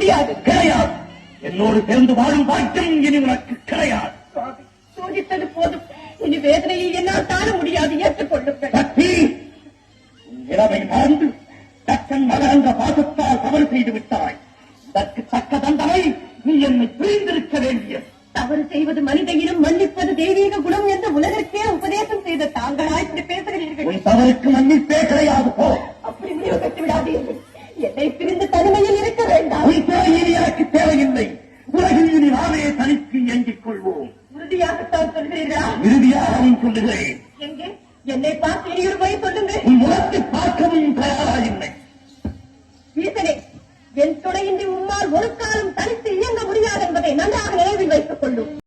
முடியாது. கிடையாது. என்னோடு சேர்ந்து வாழும் பாக்கியம் இனி உனக்கு கிடையாது. சோதித்தது போதும். இனி வேதனையை என்னால் தாழ முடியாது. ஏற்றுக்கொள்ளுங்கள். சக்தி, இளமை மறந்து தக்கன் மகரந்த பாசத்தால் தவறு செய்து விட்டாய். இதற்கு தக்க தண்டனை நீ என்னை பிரிந்திருக்க வேண்டியது. தவறு செய்வது மனித இனம், மன்னிப்பது தெய்வீக குணம் என்று உலகிற்கே உபதேசம் செய்த தாங்களா இப்படி பேசுகிறீர்கள்? உன் தவறுக்கு மன்னிப்பே கிடையாது. போ. அப்படி முடிவு கட்டு விடாதீர்கள். என்னை பிரிந்து தனிமையில் இருக்க வேண்டாம். உன் தேவையில் எனக்கு தேவையில்லை. உலகில் இனி நாமே தனித்து இயங்கிக் கொள்வோம். உறுதியாகத்தான் சொல்கிறீர்களா? இறுதியாகவும் சொல்லுகிறேன். எங்கே என்னை பார்த்து இனியொரு போய் சொல்லுங்கள். உன் முகத்தை பார்க்கவும் தயாராயில்லை. ஈசனே, என் துணையின்றி உம்மால் ஒரு காலம் தனித்து இயங்க முடியாது என்பதை நன்றாக நினைவில் வைத்துக் கொள்ளும்.